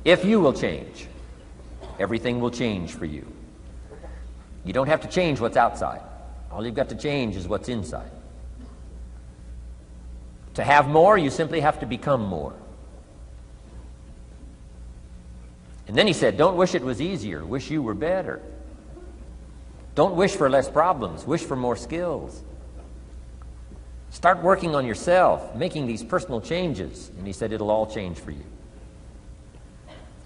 If you will change, everything will change for you. You don't have to change what's outside. All you've got to change is what's inside. To have more, you simply have to become more. And then he said, don't wish it was easier. Wish you were better. Don't wish for less problems. Wish for more skills. Start working on yourself, making these personal changes. And he said it'll all change for you.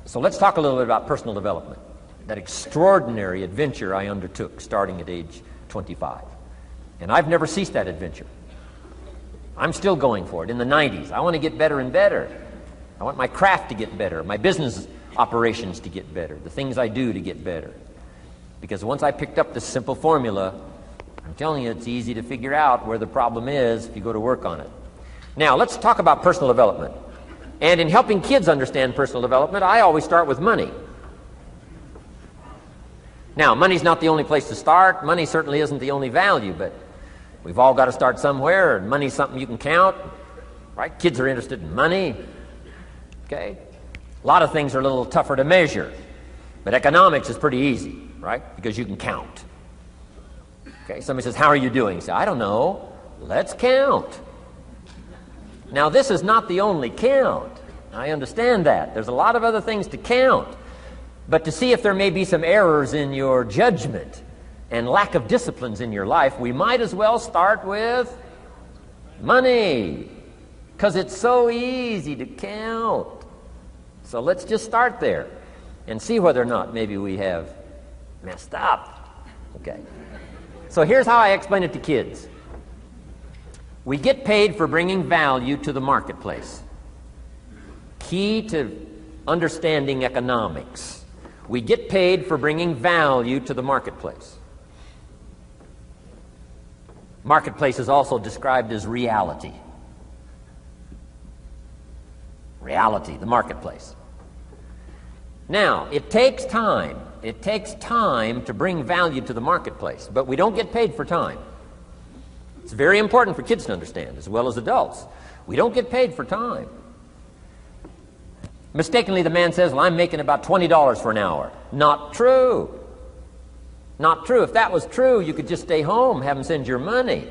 So let's talk a little bit about personal development. That extraordinary adventure I undertook starting at age 25. And I've never ceased that adventure. I'm still going for it. In the 90s, I want to get better and better. I want my craft to get better, my business operations to get better, the things I do to get better. Because once I picked up this simple formula, I'm telling you, it's easy to figure out where the problem is if you go to work on it. Now, let's talk about personal development. And in helping kids understand personal development, I always start with money. Now, money's not the only place to start. Money certainly isn't the only value, but we've all got to start somewhere, and money's something you can count, right? Kids are interested in money, okay? A lot of things are a little tougher to measure, but economics is pretty easy, right? Because you can count. Okay, somebody says, how are you doing? You say, I don't know. Let's count. Now, this is not the only count. I understand that. There's a lot of other things to count. But to see if there may be some errors in your judgment and lack of disciplines in your life, we might as well start with money, because it's so easy to count. So let's just start there and see whether or not maybe we have messed up. Okay. So here's how I explain it to kids. We get paid for bringing value to the marketplace. Key to understanding economics. We get paid for bringing value to the marketplace. Marketplace is also described as reality. Reality, the marketplace. Now, it takes time. It takes time to bring value to the marketplace, but we don't get paid for time. It's very important for kids to understand, as well as adults. We don't get paid for time. Mistakenly, the man says, well, I'm making about $20 for an hour. Not true. Not true. If that was true, you could just stay home, have them send your money.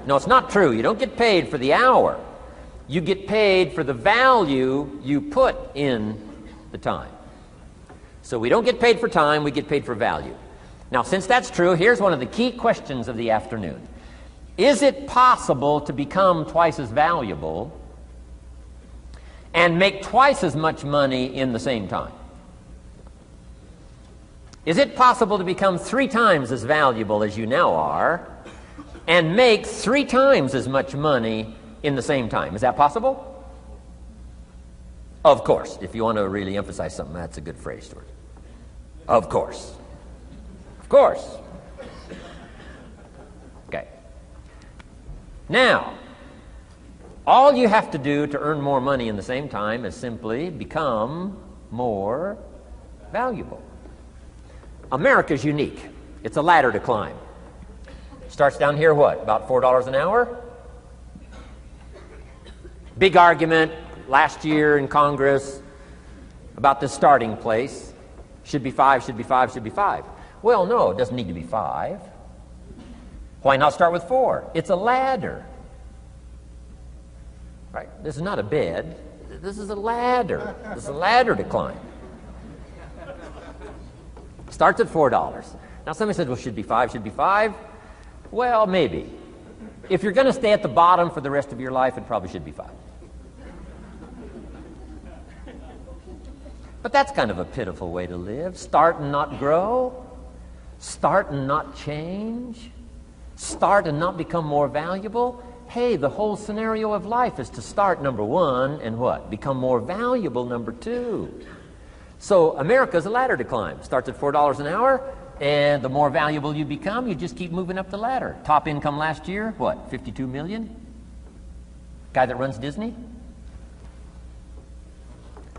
No, it's not true. You don't get paid for the hour. You get paid for the value you put in the time. So we don't get paid for time, we get paid for value. Now, since that's true, here's one of the key questions of the afternoon. Is it possible to become twice as valuable and make twice as much money in the same time? Is it possible to become 3 times as valuable as you now are and make 3 times as much money in the same time? Is that possible? Of course. If you want to really emphasize something, that's a good phrase, Stuart. Of course. Of course. Okay. Now, all you have to do to earn more money in the same time is simply become more valuable. America's unique. It's a ladder to climb. Starts down here, what, about $4 an hour? Big argument last year in Congress about the starting place. Should be 5, should be 5, should be 5. Well, no, it doesn't need to be 5. Why not start with 4? It's a ladder. Right? This is not a bed. This is a ladder. This is a ladder to climb. Starts at $4. Now somebody said, well, should be 5, should be 5. Well, maybe. If you're going to stay at the bottom for the rest of your life, it probably should be 5. But that's kind of a pitiful way to live. Start and not grow. Start and not change. Start and not become more valuable. Hey, the whole scenario of life is to start, number 1, and what? Become more valuable, number 2. So America's a ladder to climb. Starts at $4 an hour, and the more valuable you become, you just keep moving up the ladder. Top income last year, what, 52 million? Guy that runs Disney?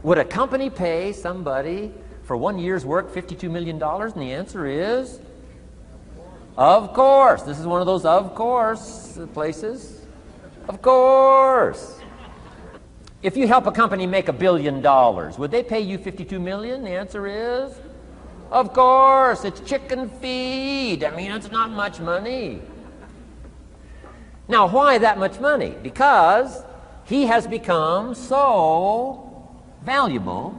Would a company pay somebody for 1 year's work $52 million? And the answer is, of course. This is one of those of course places. Of course. If you help a company make $1 billion, would they pay you $52 million? The answer is, of course, it's chicken feed. I mean, it's not much money. Now, why that much money? Because he has become so valuable.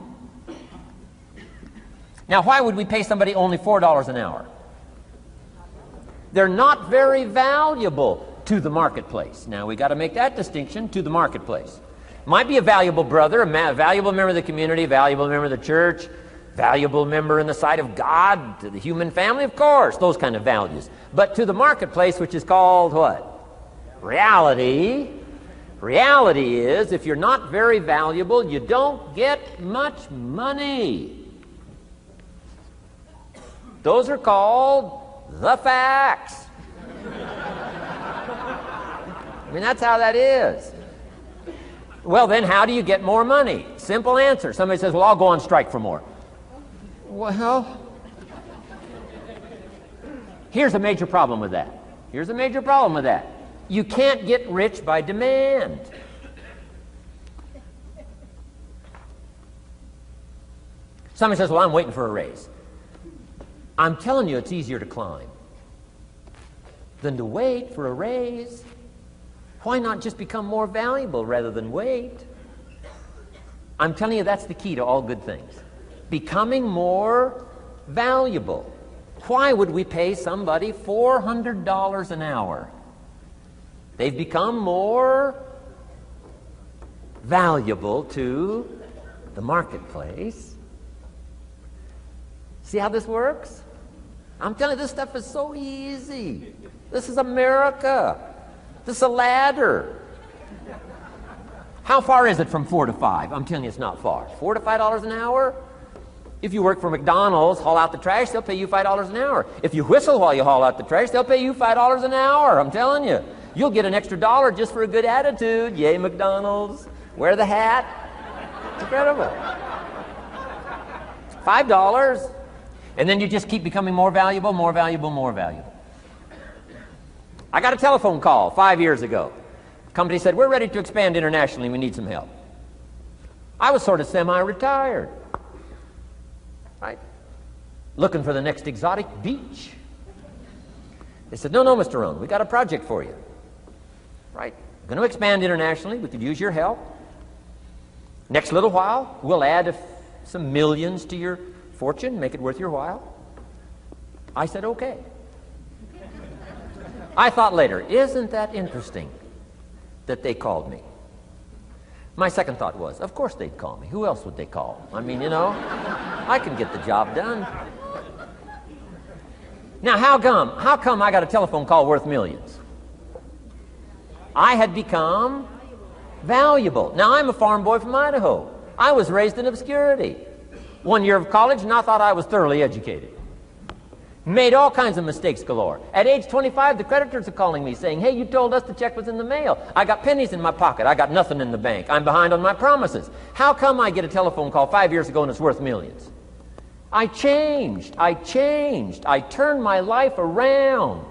Now, why would we pay somebody only $4 an hour? They're not very valuable to the marketplace. Now, we got to make that distinction, to the marketplace. Might be a valuable brother, a valuable member of the community, a valuable member of the church, valuable member in the sight of God, to the human family, of course, those kind of values. But to the marketplace, which is called what? Reality. Reality is, if you're not very valuable, you don't get much money. Those are called the facts. I mean, that's how that is. Well, then how do you get more money? Simple answer. Somebody says, well, I'll go on strike for more. Well, here's a major problem with that. Here's a major problem with that. You can't get rich by demand. Somebody says, well, I'm waiting for a raise. I'm telling you, it's easier to climb than to wait for a raise. Why not just become more valuable rather than wait? I'm telling you, that's the key to all good things. Becoming more valuable. Why would we pay somebody $400 an hour? They've become more valuable to the marketplace. See how this works? I'm telling you, this stuff is so easy. This is America. This is a ladder. How far is it from 4 to 5? I'm telling you, it's not far. $4 to $5 an hour? If you work for McDonald's, haul out the trash, they'll pay you $5 an hour. If you whistle while you haul out the trash, they'll pay you $5 an hour. I'm telling you. You'll get an extra $1 just for a good attitude. Yay, McDonald's. Wear the hat. It's incredible. $5. And then you just keep becoming more valuable, more valuable, more valuable. I got a telephone call 5 years ago. The company said, we're ready to expand internationally. We need some help. I was sort of semi-retired. Right? Looking for the next exotic beach. They said, no, Mr. Rohn, we got a project for you. Right? We're going to expand internationally. We could use your help. Next little while, we'll add some millions to your fortune, make it worth your while. I said, okay. I thought later, isn't that interesting that they called me? My second thought was, of course they'd call me. Who else would they call? I mean, you know, I can get the job done. Now, how come I got a telephone call worth millions? I had become valuable. Now, I'm a farm boy from Idaho. I was raised in obscurity. 1 year of college, and I thought I was thoroughly educated. Made all kinds of mistakes galore. At age 25, the creditors are calling me saying, hey, you told us the check was in the mail. I got pennies in my pocket. I got nothing in the bank. I'm behind on my promises. How come I get a telephone call 5 years ago and it's worth millions? I changed. I turned my life around.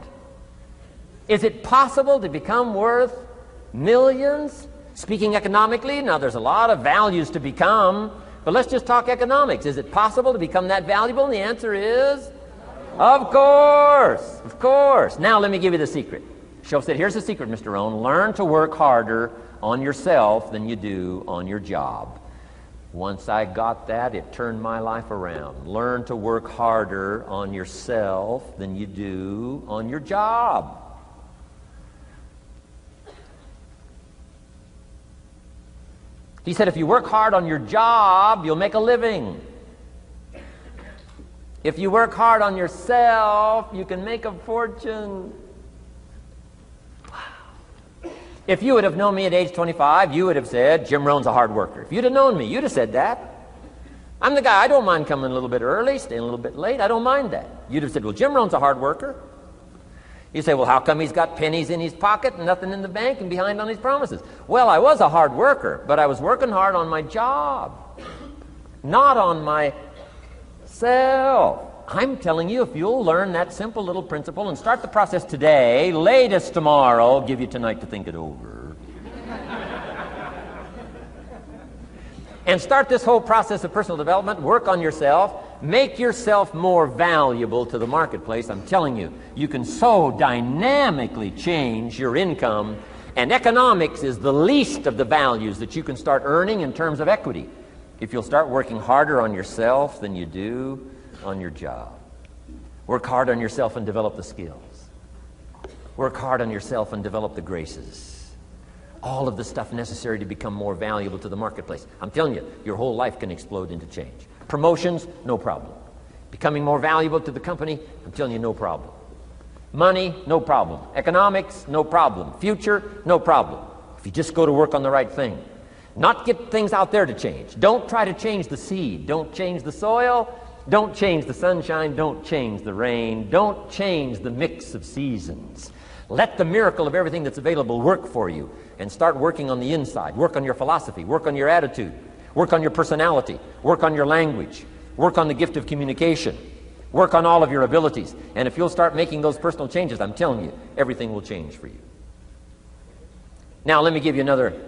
Is it possible to become worth millions? Speaking economically, now there's a lot of values to become, but let's just talk economics. Is it possible to become that valuable? And the answer is, of course, of course. Now let me give you the secret. Shoaff said, here's the secret, Mr. Rohn. Learn to work harder on yourself than you do on your job. Once I got that, it turned my life around. Learn to work harder on yourself than you do on your job. He said, if you work hard on your job, you'll make a living. If you work hard on yourself, you can make a fortune. Wow. If you would have known me at age 25, you would have said, Jim Rohn's a hard worker. If you'd have known me, you'd have said that. I'm the guy, I don't mind coming a little bit early, staying a little bit late. I don't mind that. You'd have said, well, Jim Rohn's a hard worker. You say, well, how come he's got pennies in his pocket and nothing in the bank and behind on his promises? Well, I was a hard worker, but I was working hard on my job, not on myself. I'm telling you, if you'll learn that simple little principle and start the process today, latest tomorrow, give you tonight to think it over. and start this whole process of personal development. Work on yourself. Make yourself more valuable to the marketplace. I'm telling you, you can so dynamically change your income, and economics is the least of the values that you can start earning in terms of equity if you'll start working harder on yourself than you do on your job. Work hard on yourself and develop the skills. Work hard on yourself and develop the graces. All of the stuff necessary to become more valuable to the marketplace. I'm telling you, your whole life can explode into change. Promotions, no problem. Becoming more valuable to the company, I'm telling you, no problem. Money, no problem. Economics, no problem. Future, no problem. If you just go to work on the right thing. Not get things out there to change. Don't try to change the seed. Don't change the soil. Don't change the sunshine. Don't change the rain. Don't change the mix of seasons. Let the miracle of everything that's available work for you, and start working on the inside. Work on your philosophy. Work on your attitude. Work on your personality. Work on your language. Work on the gift of communication. Work on all of your abilities. And if you'll start making those personal changes, I'm telling you, everything will change for you. Now, let me give you another